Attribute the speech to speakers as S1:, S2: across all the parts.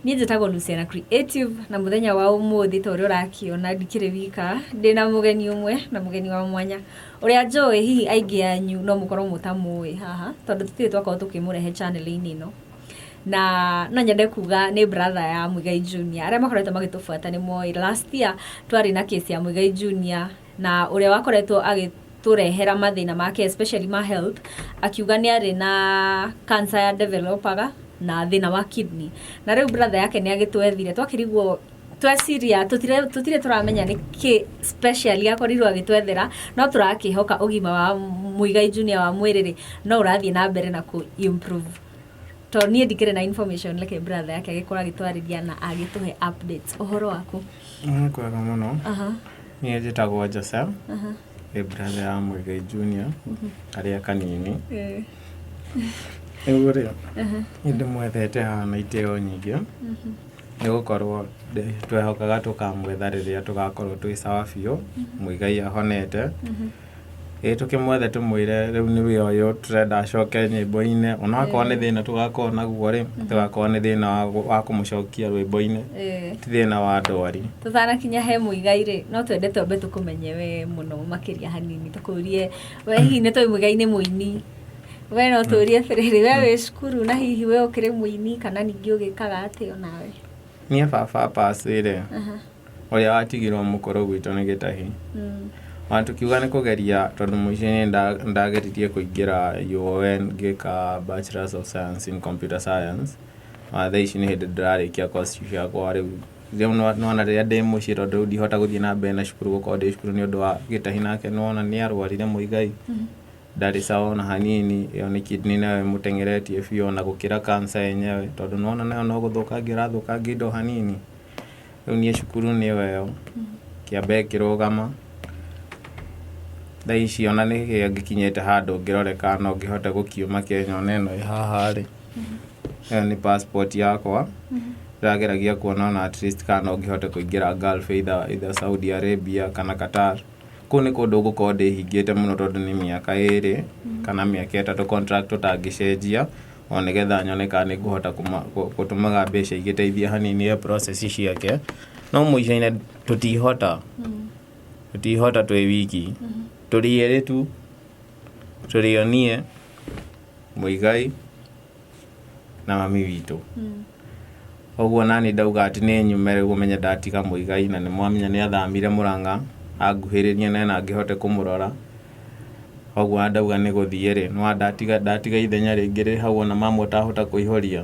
S1: Niĩ njĩtagwo Luciana Creative na mũthenya wa ũmũthĩ ta ũrĩa ũrakiona ndikĩrĩ wika ndĩna mũgeni ũmwe na mũgeni wa mwanya ũrĩa njũĩ hihi aingĩ anyu no mũkorwo mũtamũĩ haha tondũ tũtirĩ twakorwo tũkĩmũrehe channel-inĩ ĩno na no nyende kuga nĩ brother ya Muigai Junior arĩa makoretwo magĩtũbuata nĩ moĩ last year twarĩ na case ya Muigai Junior na ũrĩa wakoretwo agĩtũrehera mathĩna make especially ma health akiuga nĩ arĩ na cancer ya developaga na thĩna wa kidney na rĩu brother yake nĩ agĩtwethire twakĩrigwo tweciria tutire turamenya nĩ kĩ special akorirwo agĩtwethera no tũrakĩhoka ũgima wa Muigai Junior wa mwĩrĩ no ũrathiĩ na mbere na ku improve to niĩ ndikĩrĩ na information like brother yake agĩkorwo agĩtwarĩria na agĩtũhe updates ũhoro waku
S2: kwega mũno niĩ njĩtagwo Joseph brother ya Muigai Junior arĩa kanini Eure. Ndĩmwethete haha na iteo nyingĩ. Nĩgũkorwo twehokaga tũkamwetha rĩrĩa tũgakorwo twĩ sawa biũ. Muigai ahonete. Tũkĩmwethe tũmwĩre rĩu nĩ wĩra ũyũ tũrenda acoke nyĩmbo-inĩ. Ona akorwo nĩ thĩna tũgakorwo naguo rĩ, tũgakorwo nĩ thĩna wa kũmũcokia rwĩmbo-inĩ. Ti thĩna wa ndwari.
S1: Tũtanakinya he Muigai rĩ, no twende twambe tũkũmenye we mũno makĩria hanini. Tũkũrie we hihi nĩ tũĩ Muigai nĩ mũini. We no tũrie bĩrĩrĩ we wĩ cukuru na hihi we ũkĩrĩ mũini kana ningĩ ũgĩkaga atĩ onawe
S2: niĩ baba pasĩre ũrĩa watigirwo mũkũrũ gwitũ nĩ gĩtahi tukiuga nĩ kũgeria tondũ mũico-inĩ ndageririe kũingĩra UON ngĩka Bachelors of Science in Computer Science thaa ici nĩ hĩndĩ ndĩrarĩkia course ciakwa rĩu nona rĩrĩa ndĩ mũciĩ tondũ ndihota gũthiĩ na mbere na cukuru gũkorwo ndĩ cukuru nĩ ũndũ wa gĩtahi nake nona nĩ arwarire Muigai ndarĩ sawa na hanini ĩyo nĩ kidney nayo mũtengeretie biũ na gũkĩra cancer yenyewe tondũ nona nayo no gũthũkangio ĩrathũkangio indo hanini rĩu niĩ cukuru nĩyo ĩyo kĩambe kĩrũgama thaa ici ona nĩ ngĩkinyĩte handũ ngĩroreka no ngĩhote gũkiuma Kenya ona ĩno ĩ haha rĩ ĩyo nĩ passport yakwa ndĩrageragia kuona ona at least kana no ngĩhote kũingĩra Gulf either Saudi Arabia kana Qatar kũu nĩ kũndũ gũkorwo ndĩhingĩte mũno tondũ nĩ mĩaka 2 kana mĩaka 3 contract ũtangĩcenjia o nĩgetha nyone kana nĩ ngũhota gũtũmaga mbeca igĩteithia hanini process ciake no mũico-inĩ tũtihota twĩ wiki tũrĩ erĩ tu tũrĩ niĩ Muigai na mami witũ ũguo nani ndauga atĩ nĩ nyume rĩu ũmenye ndatiga Muigai na nĩ mwamenya nĩ athamire Mũrang'a anguhĩrĩrie na ngĩhote kũmũrora ũguo ndauga nĩ gũthiĩ rĩ no ndatiga ithenya rĩngĩ rĩ hau ona mama ũtahota kũihũria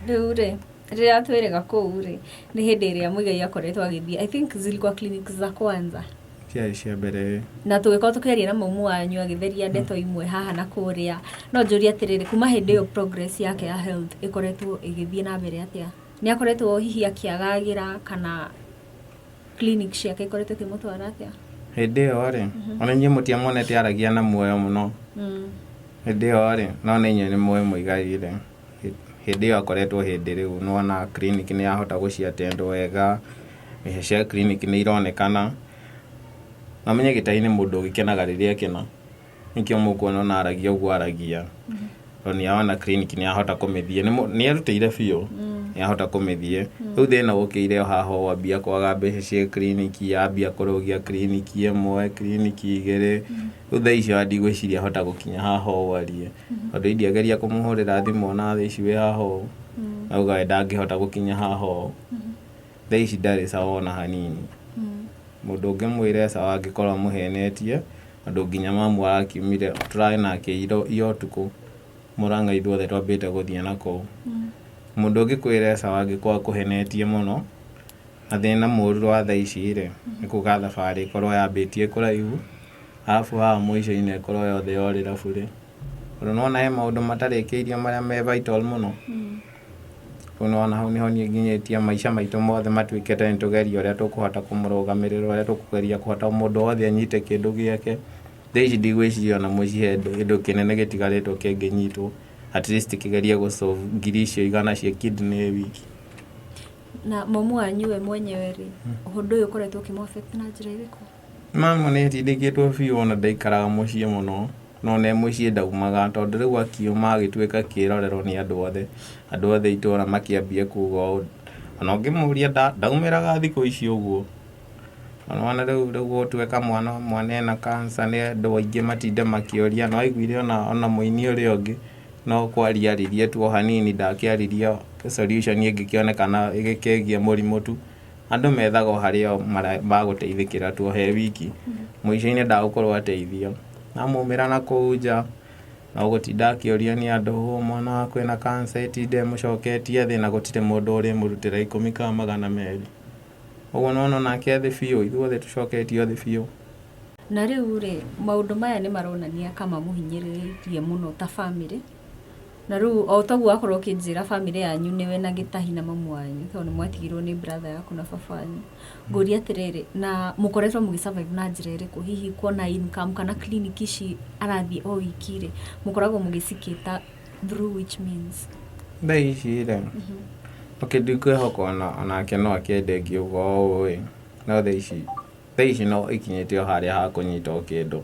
S1: rĩu rĩ rĩrĩa twĩrĩga kũu rĩ nĩ hĩndĩ ĩrĩa Muigai akoretwo agĩthiĩ I think zilikuwa clinics za kwanza
S2: cia mbere
S1: na tũgĩkorwo tũkĩaria na maumu wanyu agĩtheria ndeto imwe haha na kũrĩa no njũria atĩrĩrĩ kuma hĩndĩ ĩyo progress yake ya health ĩkoretwo ĩgĩthiĩ na mbere atĩa nĩ akoretwo hihi akĩagagĩra kana clinic ciake ikoretwo ikĩmũtwara atĩa
S2: hĩndĩ ĩyo rĩ ona inyuĩ mũtiamonete aragia na muoyo mũno hĩndĩ ĩyo rĩ no nĩ inyuĩ nĩ mũĩ Muigai rĩ hĩndĩ ĩyo akoretwo hĩndĩ rĩu no ona clinic nĩ yahota gũciatendwo wega mĩhe cia clinic nĩ ironekana namenye gĩtahi nĩ mũndũ ũgĩkenaga rĩrĩa ekena nĩkĩo mũkuona ona aragia ũguo aragia tondũ nĩaona clinic nĩ yahota kũmĩthiĩ nĩ arutĩire biũ nĩ yahota kũmĩthiĩ rĩu thĩna ũkĩire haha wambia kwaga mbeca cia clinic yambia kũrũgia clinic ĩmwe clinic igĩrĩ rĩu thaa icio ndigwĩciria ahota gũkinya haha arie tondũ indiageria kũmũhũrĩra thimũ ona thaa ici wĩ haha auga we ndangĩhota gũkinya haha thaa ici ndarĩ sawa ona hanini mũndũ ũngĩmwĩre sawa angĩkorwo mũhenetie andũ nginya mamu arakiumire tũrarĩ nake iyo ũtukũ Mũrang'a ithuothe twambĩte gũthiĩ nakũu mũndũ ũngĩkwĩre sawa angĩkorwo akũhenetie mũno na thĩna mũru wa thaa ici rĩ nĩ kuga thabarĩ ĩkorwo yambĩtie kũraihu arabu haha mũico-inĩ ĩkorwo yothe yorĩra burĩ tondũ nĩwona he maũndũ matarĩkĩirio marĩa me vital mũno nĩwona hau nĩho niĩ nginyĩtie maica maitũ mothe matuĩkĩte nĩtũgeria ũrĩa tũkũhota kũmũrũgamĩrĩra ũrĩa tũkũgeria kũhota mũndũ wothe anyite kĩndũ gĩake thaa ici ndigwĩciria ona mũciĩ kĩndũ kĩnene gĩtigarĩtwo kĩngĩnyitwo at least kĩgerie gũsolve ngiri icio 100 cia kidney wiki
S1: na mamu wanyu we mwenyewe rĩ ũndũ ũyũ ũkoretwo ũkĩmũaffect na njĩra ĩrĩkũ
S2: mama nĩ tindĩkĩtwo biũ ona ndaikaraga mũciĩ mũno no ne muciĩ ndaumaga tondũ rĩu akiuma agĩtuĩka kĩrorerwo nĩ andũ othe itũũra makĩambia kuuga ũũ ona ũngĩmũria ndaumĩraga thikũ ici ũguo ona rĩu gũtuĩka mwana ena cancer nĩ andũ aingĩ matinde makĩũria no aiguire ona mũini ũrĩa ũngĩ no kwariaririe tu o hanini ndakĩaririe solution ĩngĩkĩonekana ĩgĩkĩgie mũrimũ tu andũ methaga harĩa magũteithĩkĩra tu he wiki mũico-inĩ ndagũkorwo ateithio amũmĩra na kũu nja no gũtinda akĩũrio nĩ andũ mwana waku ena cancer ĩtinde mũcoketie thĩ na gũtirĩ mũndũ ũrĩmũrutĩra 10 kana 200 ũguo no nake thĩ biũ ithuothe tũcoketio thĩ biũ.
S1: Na rĩu rĩ maũndũ maya nĩ maronania kama mũhinyĩrĩrie mũno ta family na rĩu o toguo akorwo ũkĩnjĩra family yanyu nĩwe na gĩtahi na mamu wanyu tondũ nĩ mwatigirwo nĩ brother yaku na baba wanyu ngũria atĩrĩrĩ na mũkoretwo mũgĩsurvive na njĩra ĩrĩkũ hihi kuona income kana clinic ici arathiĩ o wiki rĩ mũkoragwo mũgĩcikĩta through which means
S2: thaa ici rĩ ndingĩhoka onake no akĩende ngiuga ũũ no thaa ici no ikinyĩte o harĩa ha kũnyita o kĩndũ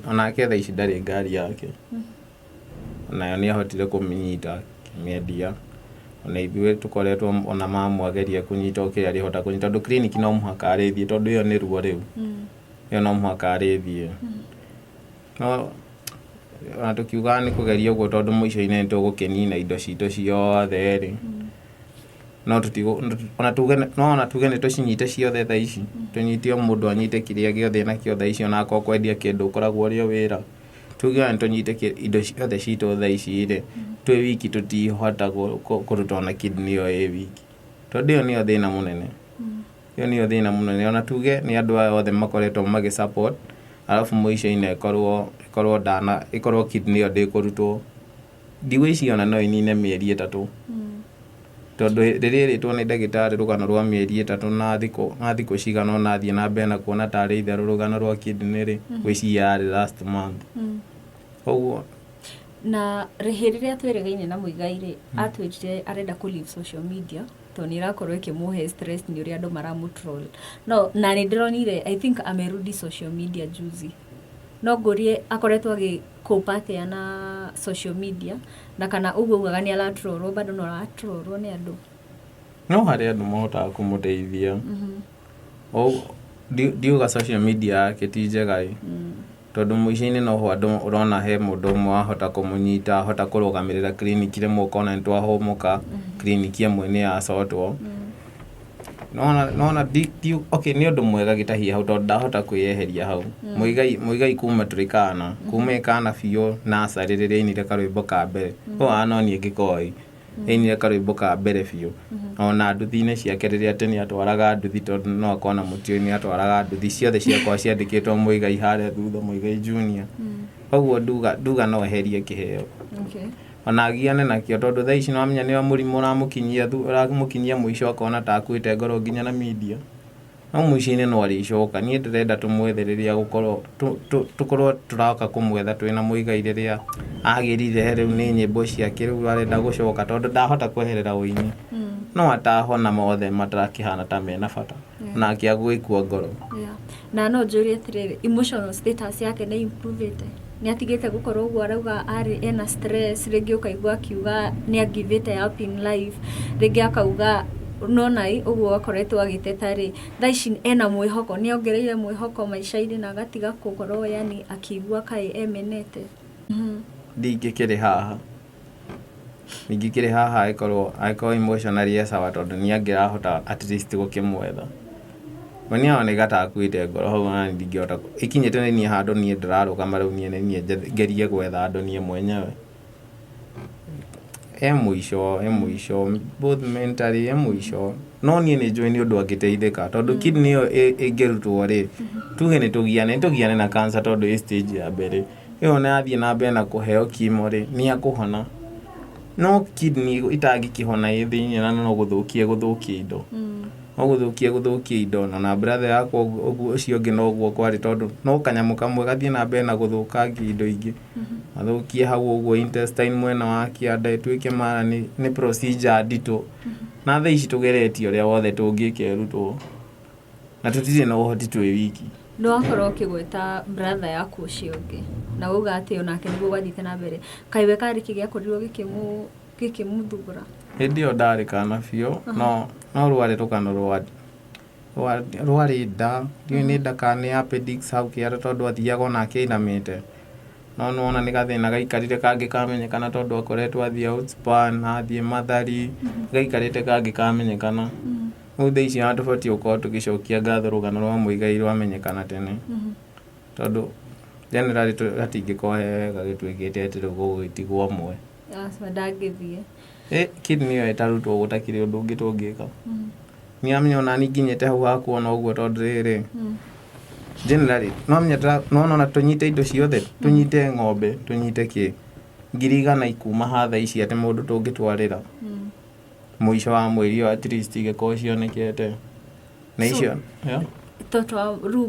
S2: onake thaa ici ndarĩ ngari yake nayo nĩ ahotire kũmĩnyita kĩmĩendia ona ithuĩ tũkoretwo ona mamwageria kũnyita o kĩrĩa arĩhota kũnyita tondũ clinic no mũhaka arĩthiĩ tondũ ĩyo nĩ ruo rĩu ĩyo no mũhaka arĩthiĩ no ona tũkiugaga nĩ kũgeria ũguo tondũ mũico-inĩ nĩ tũgũkĩnina indo citũ ciothe rĩ no ona tuge nĩ tũcinyite ciothe thaa ici tũnyite o mũndũ anyite kĩrĩa gĩothe nakĩo thaa ici ona akorwo kwendia kĩndũ ũkoragwo ũrĩ o wĩra tuge nĩ tũnyite indo ciothe citũ thaa ici rĩ twĩ wiki tũtihota kũruta ona kidney ĩyo ĩ wiki tondũ ĩyo nĩyo thĩna mũnene ona tuge nĩ andũ aya othe makoretwo magĩsupport alafu mũico-inĩ ĩkorwo kidney ĩyo ndĩkũrutwo ndigwĩciria ona no ĩnine mĩeri 3 tondũ rĩrĩa ĩrĩtwo nĩ ndagĩtarĩ rũgano rwa mĩeri 3 na thikũ cigana ona athiĩ na mbere na kuona tarĩ itherũ rũgano rwa kidney rĩ gwĩciria yarĩ last month ũguo
S1: na rĩrĩa twĩrĩgaine na Muigai rĩ atwĩrire arenda kũ leave social media tondũ nĩ ĩrakorwo ĩkĩmũhe stress nĩ ũrĩa andũ maramũtroll no na nĩ ndĩronire I think amerudi social media juzi no ngũrie akoretwo agĩkũpa atĩa na social media na kana ũguo ugaga nĩ aratrollwo bado no aratrollwo nĩ andũ
S2: no harĩ andũ mahotaga kũmũteithia ndiuga social media yake ti njega tondũ mũico-inĩ no ho andũ ũrona he mũndũ ũmwe wahota kũmũnyita ahota kũrũgamĩrĩra clinic rĩmwe ũkona nĩ twahũmũka clinic ĩmwe nĩ yacotwo nona nĩ ũndũ mwega gĩtahi hau tondũ ndahota kwĩyeheria hau Muigai kuma tũrĩ kana kuma kana biũ nursery rĩrĩa ainire karwĩmbo ka mbere no niĩ ngĩkoĩ ainire karwĩmbo ka mbere biũ ona nduthi-inĩ ciake rĩrĩa atĩ nĩ atwaraga nduthi tondũ no akona mũtio nĩ atwaraga nduthi ciothe ciakwa ciandĩkĩtwo Muigai harĩa thutha Muigai Junior koguo nduga no eherie kĩheo ona agiane nakĩo tondũ thaa ici nĩwamenya nĩyo mũrimũ ũramũkinyia mũico akona ta akuĩte ngoro nginya na media no mũico-inĩ no arĩcoka niĩ ndĩrenda tũmwethereria tũkorwo tũroka kũmwetha twĩna Muigai rĩrĩa agĩrire rĩu nĩ nyĩmbo ciake rĩu arenda gũcoka tondũ ndahota kweherera ũini no atahona mothe matarakĩhana ta mena bata na akĩagũĩkua ngoro
S1: na no njũrie atĩrĩrĩ emotional status yake nĩ improvete nĩ atigĩte gũkorwo ũguo arauga ena stress rĩngĩ ũkaigua akiuga nĩ agivĩte up in life rĩngĩ akauga nonai ũguo akoretwo agĩteta rĩ thaa ici ena mwĩhoko nĩ ongereire mwĩhoko maica-inĩ na agatiga gũkorwo yani akĩigua kaĩ emenete
S2: ndingĩkĩrĩ haha akorwo emotionally sawa tondũ nĩ angĩrahota at least gũkĩmwetha Mwenye nĩ gatakuĩte ngoro hau na ndingĩhota ikinyĩte nĩ niĩ handũ niĩ ndĩrarũgama rĩu niĩ ngerie gwetha andũ niĩ mwenyewe mũico both mentally mũico no niĩ nĩ njũĩ nĩ ũndũ angĩteithĩka tondũ kidney ĩyo ĩngĩrutwo rĩ tuge nĩ tũgiane na cancer tondũ stage ya mbere ĩyo nĩ athiĩ na mbere na kũheo chemo rĩ nĩ akũhona no kidney itangĩkĩhona ĩ thĩinĩ na no gũthũkia indo gũthũkia indo na brother yakwa ũcio ũngĩ no ũguo kwarĩ tondũ no kanyamũ kamwe gathiĩ na mbere na gũthũkangia indo ingĩ athũkie hau ũguo intestine mwena wa kĩanda ĩtuĩke mara nĩ procedure nditũ na thaa ici tũgeretie ũrĩa wothe tũngĩkerutwo na tũtirĩ na ũhoti twĩ wiki
S1: no akorwo ukigweta brother yaku ucio ungi na uga ati onake niguo gwathite na mbere kaiwe kari kigia korirwo gikimuthugura
S2: hindi yo ndari kana biũ no rwari rukano rwari nda ni ndakane appendix hau kiara tondu athiaga onake inamite no nona ni gathina gaikarire kangi kamenyekana tondu akoretwo athia outspan athie mathari gaikarite kangi kamenyekana muthe ici andu bati ukorwo tugicokia ngatho rugano rwa Muigai rwamenyekana tene tondu generally atingĩkorwo hega gĩtuĩkĩte atĩ gũgĩtigwo amwe
S1: ndangĩthiĩ
S2: kid nĩyo ĩtarutwo gũtakĩrĩ ũndũ ũngĩ tũngĩka nĩamenya ona niĩ nginyĩte hau hakuona ũguo tondũ rĩrĩ generally nona tũnyite indo ciothe tũnyite ng'ombe tũnyite kĩ 100,000 ikuma hatha ici atĩ mũndũ tũngĩtwarĩra mũico wa mweri at least igĩkorwo cionekete na icio
S1: toto ru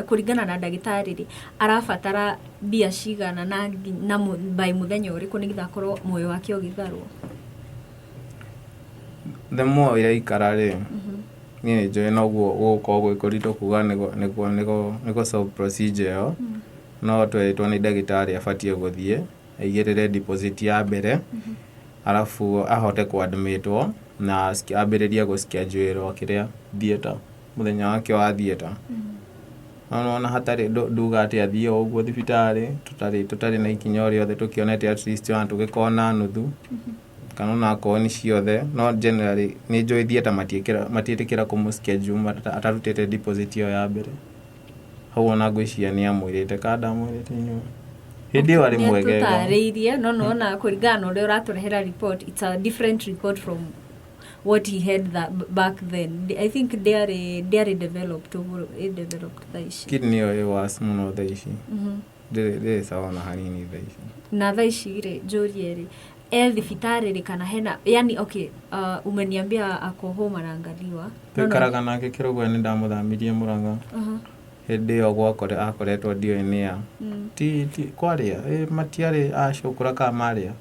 S1: kuringana na ndagĩtarĩ ri arabatara mbia cigana na by muthenya ũrĩkũ nĩgetha akorwo muoyo wake ũgĩtharwo
S2: the more iraikara ri niĩ nĩnjũĩ noguo gũgũkorwo gwĩkũritũ kuga nĩgo solve procedure ĩyo no tweritwo nĩ ndagĩtarĩ abatie gũthiĩ aigĩrĩre deposit ya mbere alafu ahote kuadmitwo na ambĩrĩrie gũschedule kĩrĩa theater muthenya wake wa theater ona hatarĩ nduga atĩ athiĩ ũguo thibitarĩ tutarĩ na ikinya rĩothe tũkĩonete at least ona tũgĩkona nuthu kana ona akorwo nĩ ciothe no generally nĩ njũĩ theater matiĩtĩkĩra kũmũschedule atarutĩte deposit ĩyo ya mbere hau ona ngwĩciria nĩ amwĩrĩte kada amwĩrĩte inyuĩ hindi ĩyo arĩ mwegega
S1: tũtarĩirie no na kũringana na ũrĩa ũratũrehera report it's a different report from what he had back then. I think they are developed thaici
S2: kidney ĩyo was muno thaici ndĩrĩ sawa na hanini thaici
S1: na thaici rĩ njũrie rĩ thibitarĩ rĩ kana hena yani okay umeniambia ako home anaangaliwa
S2: twĩkaraga nake kĩrũgũ nĩ ndamũthamirie Mũrang'a hindi ĩyo gwakore akoretwo ndioinĩ ti kwarĩa matiarĩ acũkũra ka marĩa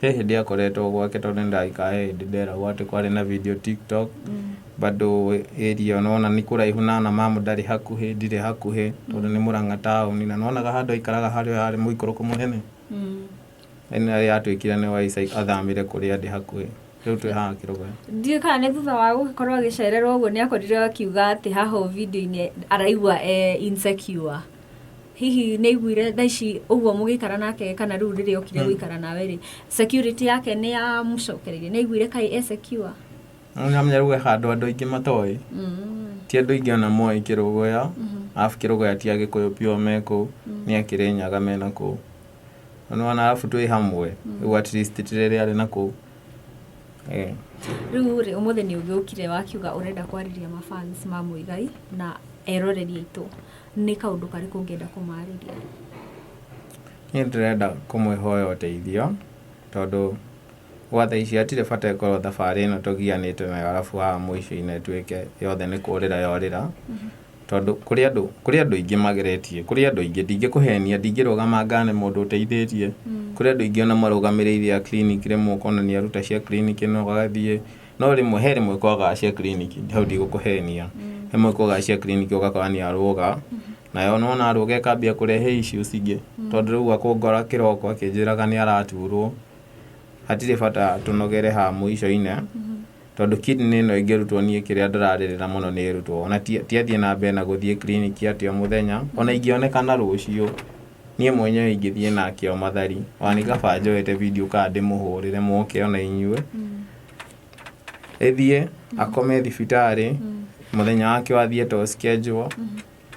S2: hindi akoretwo gwake tondu ndaikae hindi nderagwo atĩ kwarĩ na video TikTok bado area nona nĩ kũraihu na mamu ndarĩ hakuhĩ ndirĩ hakuhĩ tondu nĩ Mũrang'a taũni na nonaga handũ aikaraga harĩa harĩ mũikũrũko mũnene ene atuĩkire nĩ waica athamire kũrĩa ndĩ hakuhĩ rĩu twĩ haha kĩrũgũ
S1: ndiĩ kana nĩ thutha wa gũkorwo agĩcererwo ũguo nĩ akorirwo akiuga atĩ haha video-inĩ araigua insecure hihi nĩ iguire thaici ũguo mũgĩikara nake kana rĩu rĩrĩa okire gũikara nawe rĩ security yake nĩ ya mũcokereirie nĩ iguire kai secure
S2: nĩamenya rĩu handũ andũ aingĩ matoĩ ti andũ aingĩ ona moĩ kĩrũgũ alafu kĩrũgũ ti agĩkũyũ pio mekũ nĩ akĩrĩ nyaga mena kũu ona alafu twĩ hamwe rĩu at least tirĩrĩ arĩ na kũu
S1: rĩu rĩ ũmũthĩ nĩ ũgĩũkire wakiuga ũrenda kwarĩria mafans ma Muigai na eroreri aitũ nĩ kaũndũ karĩkũ ũngĩenda kũmarĩria
S2: niĩ ndĩrenda kũmwĩhoya ũteithio tondũ gwa thaa ici hatirĩ bata ĩkorwo thabarĩ ĩno tũgianĩte nayo alafu haha mũico-inĩ ĩtuĩke yothe nĩ kũrĩra yorĩra tondu kuri andu aingĩ mageretie kuri andu aingĩ ndingĩkũhenia ndingĩrũgama ngane mũndũ ũteithĩtie kuri andu aingĩ ona marũgamĩrĩire clinic rĩmwe ũkona nĩ aruta cia clinic no agathiĩ no rĩmwe he rĩmwe kwaga cia clinic hau ndigũkũhenia rĩmwe kwaga cia clinic ũgakora nĩ arũga nayo nona arũga akambia kũrehe issues ingĩ tondũ rĩu akũngora kĩroko akĩnjĩraga nĩ araturwo hatirĩ bata tũnogere haha mũico-inĩ tondu kidney ĩno ĩngĩrutwo niĩ kĩrĩa ndĩrarĩrĩra mũno nĩ ĩrutwo ona tiathiĩ na mbere na gũthiĩ clinic atĩ o mũthenya ona ingĩonekana rũciũ niĩ mwenyewe ingĩthiĩ nake o mathari ona kaba njoete video card ndĩmũhũrĩre mũke ona inyuĩ ĩthiĩ akome thibitarĩ mũthenya wake wathiĩ to schedule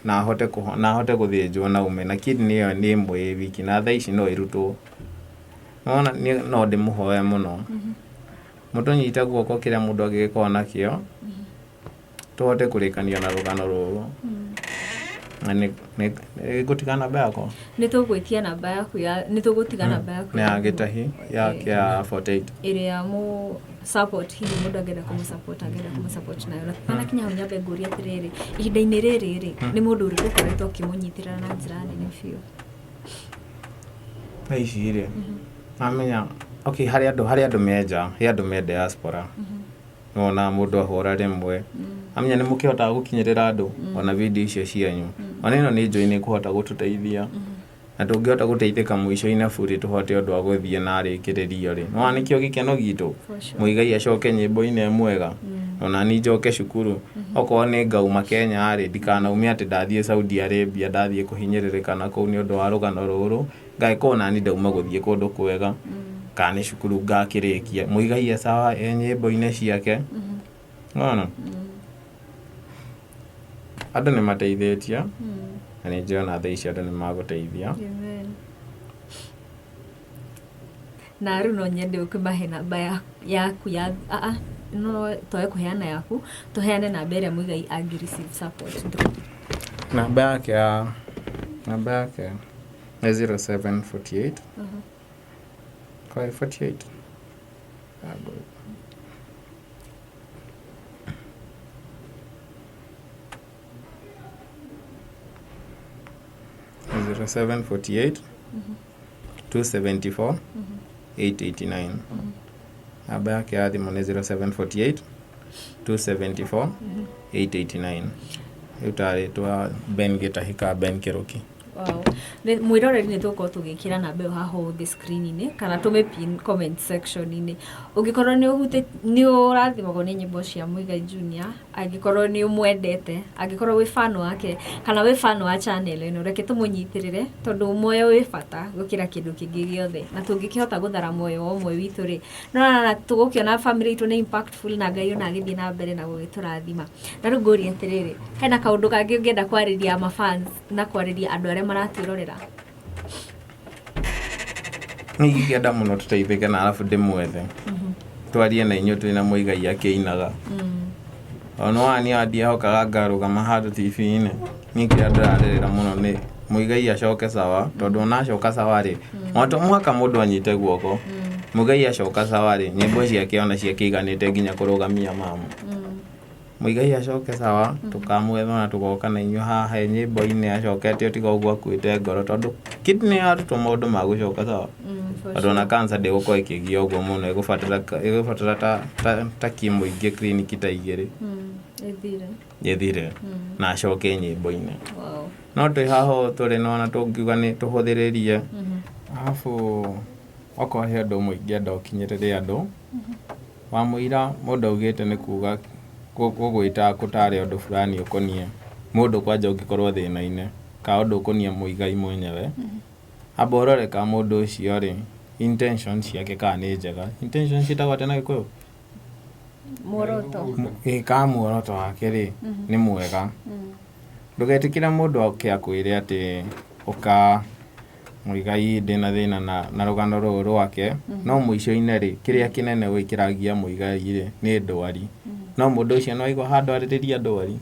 S2: na ahote gũthĩnjwo na ume na kidney ĩyo nĩ ĩmwe wiki na thaa ici no ĩrutwo no ndĩmũhoe mũno mũtũnyite guoko kĩrĩa mũndũ angĩgĩkorwo nakĩo tũhote kũrĩkania na rũgano rũrũ na nĩ gũtiga namba yakwa
S1: nĩ tũgwĩtia namba yaku nĩ tũgũtiga namba yaku
S2: ya gĩtahi yake ya 48
S1: ĩrĩa mũ support hihi mũndũ angĩenda kũmũsupport nayo na kinya hau nyambe ngũria atĩrĩrĩ ihinda-inĩ rĩrĩ nĩ mũndũ ũrĩkũ ũkoretwo akĩmũnyitĩrĩra na njĩra nene biũ
S2: ici rĩ amenya okay harĩ andũ menja he andũ me diaspora nona mundu ahora rimwe amenya ni mukihota gukinyirira andu ona video icio cianyu ona ino ni njui kuhota gututeithia na tungihota guteithika muico-ini buri tuhote undu wa guthie na arikiririo ri no anikio gikeno gitu Muigai acoke nyimbo-ini mwega ona ni njoke cukuru okorwo ni ngauma Kenya ri ndikanaumia ati ndathie Saudi Arabia ndathie kuhinyiririka na kuu ni undu wa rugano ruru ngaiko nani ndauma guthie kundu kwega kana cukuru ngakirikia Muigai sawa nyimbo-ini ciake ngona andu ni mateithĩtie na nĩ njĩra thaa ici andũ nĩ magũteithia.
S1: Na rĩu no nyende ũkĩmahe namba yaku ya no toe kũheana yaku tũheane namba ĩrĩa Muigai angĩ-receive support.
S2: Namba yake nĩ 0748 48 0748 274 889. Namba yake ya thimũ nĩ 0748 274 889. Rĩu tarĩtwa Ben Gĩtahĩ Ben Kĩrũki.
S1: Wow. Mwiroreri nĩ tũkorwo tũgĩkĩra namba ĩyo haha ũthĩ screen-inĩ kana tũmĩpin comment section-inĩ. Ũngĩkorwo nĩ ũrathimagwo nĩ nyĩmbo cia Muigai Junior, angĩkorwo nĩ ũmwendete, angĩkorwo wĩ fan wake kana wĩ fan wa channel ĩno, reke tũmũnyitĩrĩre tondũ muoyo wĩ bata gũkĩra kĩndũ kĩngĩ gĩothe na tũngĩkĩhota gũthara muoyo ũmwe witũ rĩ no tũgũkĩona family itũ nĩ impactful na Ngai ona agĩthiĩ na mbere na gũgĩtũrathima. Na rĩu ngũria atĩrĩrĩ, hena kaũndũ kangĩ ũngĩenda kwarĩria mafans na kwarĩria andũ arĩa maratwĩrorera?
S2: Nĩngĩenda mũno tũteithĩke na arabu ndĩmwethe twarie na inyuĩ twĩna Muigai akĩinaga ona wani andiehokaga ngarũgama handũ TV-inĩ niĩ kĩrĩa ndĩrarĩrĩra mũno nĩ Muigai acoke sawa tondũ ona acoka sawa rĩ mwaka mũndũ anyite guoko Muigai acoka sawa rĩ nyĩmbo ciake ona ciakĩiganĩte nginya kũrũgamia mama Muigai acoke sawa tukamwetha na tugoka na inyuĩ haha nyĩmbo-inĩ acokete tiga ũguo akuĩte ngoro tondũ kidney arutwo maũndũ ma gũcoka sawa tondũ ona cancer ndĩgũkorwo ĩkĩgia ũguo mũno ĩgũbatara ta kimo ingĩ clinic ta igĩrĩ ĩthire na acoke nyĩmbo-inĩ no twĩ haha tũrĩ na ona tũngiuga nĩ tũhũthĩrĩrie arabu okorwo he ũndũ ũmwe ingĩenda ũkinyĩrĩre andũ wa mũira mũndũ augĩte nĩ kuga gũgwĩta gũtarĩ ũndũ fulani ũkonie mũndũ kwanja ũngĩkorwo thĩna-inĩ ka ũndũ ũkonie Muigai mwenyewe amba ũrore ka mũndũ ũcio rĩ intention ciake ka nĩ njega intention ciĩtagwo atĩa na Gĩkũyũ
S1: muoroto
S2: ka muoroto wake rĩ nĩ mwega ndũgetĩkĩre mũndũ oke akwĩre atĩ ũka Muigai ndĩna thĩna na rũgano rũrũ rwake no mũico-inĩ rĩ kĩrĩa kĩnene gwĩkĩragia Muigai rĩ nĩ ndwari no mũndũ ũcio no aigua handũ arĩrĩria ndwari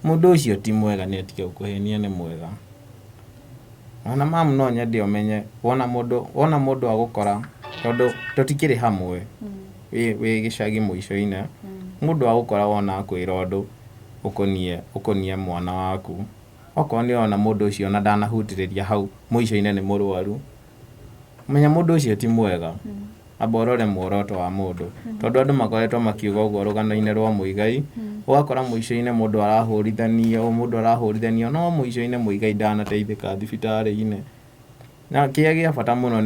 S2: mũndũ ũcio ti mwega nĩ atige gũkũhenia nĩ mwega ona mamu no nyende ũmenye wona mũndũ agũkora tondũ tũtikĩrĩ hamwe wĩ gĩcagi mũico-inĩ mũndũ agũkora wona akwĩra ũndũ ũkonie mwana waku okorwo nĩ ona mũndũ ũcio ona ndanahutĩrĩria hau mũico-inĩ nĩ mũrwaru menya mũndũ ũcio ti mwega amba ũrore muoroto wa mũndũ tondũ andũ makoretwo makiuga ũguo rũgano-inĩ rwa Muigai ũgakora mũico-inĩ mũndũ arahũrithanio no mũico-inĩ Muigai ndanateithĩka thibitarĩ-inĩ na kĩrĩa gĩa bata mũno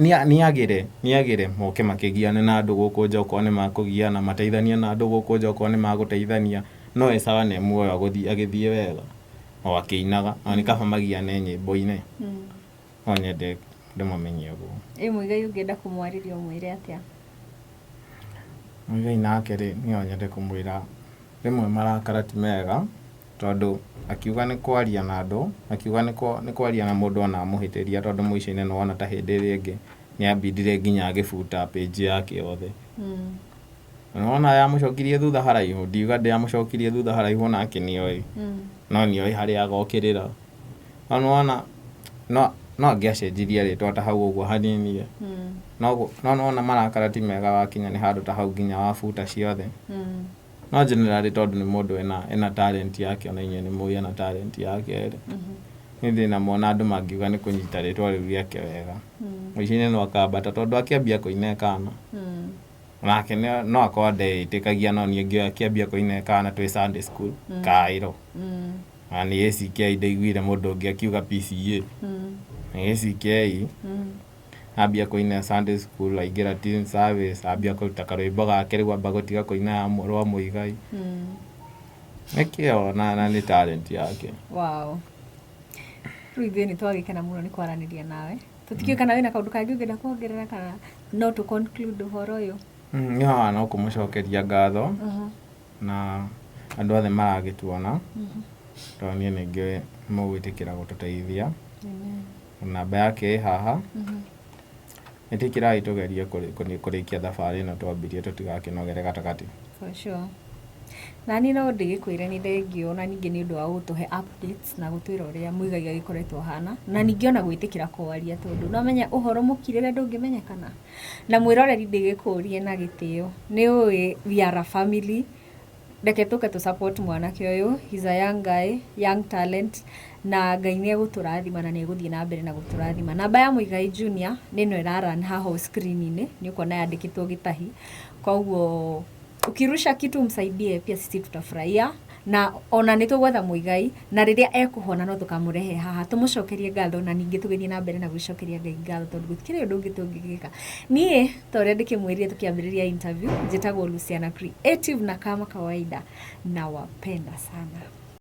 S2: nĩagĩre moke makĩgiane na andũ gũkũ nja okorwo nĩ makũgiana mateithanie na andũ gũkũ nja okorwo nĩ magũteithania no esawa nĩ muoyo agĩthiĩ wega o akĩinaga na nĩ kaba magiane nyĩmbo-inĩ no nyende ndĩmamenye ũguo.
S1: Muigai ũngĩenda kũmwarĩria ũmwĩre atĩa?
S2: Muigai nake rĩ niĩ nyende kũmwĩra rĩmwe marakara ti mega tondũ akiuga nĩ kwaria na andũ akiuga nĩ kwaria na mũndũ ona amũhĩtĩria tondũ mũico-inĩ nĩ wona ta hĩndĩ ĩrĩa ĩngĩ nĩ ambindire nginya agĩbuta page yake yothe nona yamũcokirie thutha haraihu ndiuga ndĩamũcokirie thutha haraihu nake nĩoĩ no nĩoĩ harĩa agokĩrĩra ona no angĩacenjirie rĩtwa ta hau ũguo hanini no ona marakara ti mega wakinya nĩ handũ ta hau nginya wabuta ciothe no generally tondũ nĩ mũndũ ena talent yake ona inyuĩ nĩ mũĩ ena talent yake nĩ thĩna mona andũ mangiuga nĩ kũnyita rĩtwa rĩu rĩake wega mũico-inĩ no akambata tondũ akĩambia kũina kana nake no akorwo tikagia no niĩ ngĩambia kũina kana twĩ Sunday school Kairo na nĩ haceke ndaiguire mũndũ ũngĩ akiuga PCA nĩ haceke ambia kũina Sunday school aingĩra teen service ambia kũruta karwĩmbo gake rĩu amba gũtiga kũina rwa Muigai nĩkĩo na nĩ talent yake.
S1: Wow. Rĩu ithuĩ nĩ twagĩkena mũno nĩ kwaranĩria nawe. Tũtikĩũĩ kana wĩna kaũndũ kangĩ ũngĩenda kuongerera kana no to conclude ũhoro ũyũ?
S2: No kũmũcokeria ngatho na andũ othe maragĩtuona tondũ niĩ nĩngĩ mũgwĩtĩkĩra gũtũteithia. Namba yake ĩ haha nĩtĩkĩrai tũgerie kũrĩkia thabarĩ ĩno twambirie tũtigakĩnogere gatagatĩ.
S1: For sure. Na niĩ no ndĩgĩkwĩre nĩ thengio na ningĩ nĩ ũndũ wa gũtũhe updates na gũtwĩra ũrĩa Muigai agĩkoretwo hana na ningĩ ona gwĩtĩkĩra kwaria tondũ no menya ũhoro mũkirĩre ndũngĩmenyekana na mwĩroreri ndĩgĩkũrie na gĩtĩo nĩ ũĩ we are a family. Reke tũke tu support mwanake ũyũ, he's a young guy, young talent na Ngai nĩ egũtũrathima na nĩ egũthiĩ na mbere na gũtũrathima. Namba ya Muigai Junior nĩ ĩno ĩrarun haha screen-inĩ nĩ ũkuona yandĩkĩtwo gĩtahi, koguo ukirusha kitu msaidie pia sisi tutafurahia na ona nĩtũgwetha Muigai na rĩrĩa ekũhona no tũkamũrehe haha tũmũcokerie ngatho na ningĩ tũgĩthiĩ na mbere na gwĩcokeria Ngai ngatho tondũ gũtikĩrĩ ũndũ ũngĩ tũngĩgĩka. Niĩ ta ũrĩa ndĩkĩmwĩrire tũkĩambĩrĩria interview njĩtagwo Luciana Creative na kama kawaida nawapenda sana.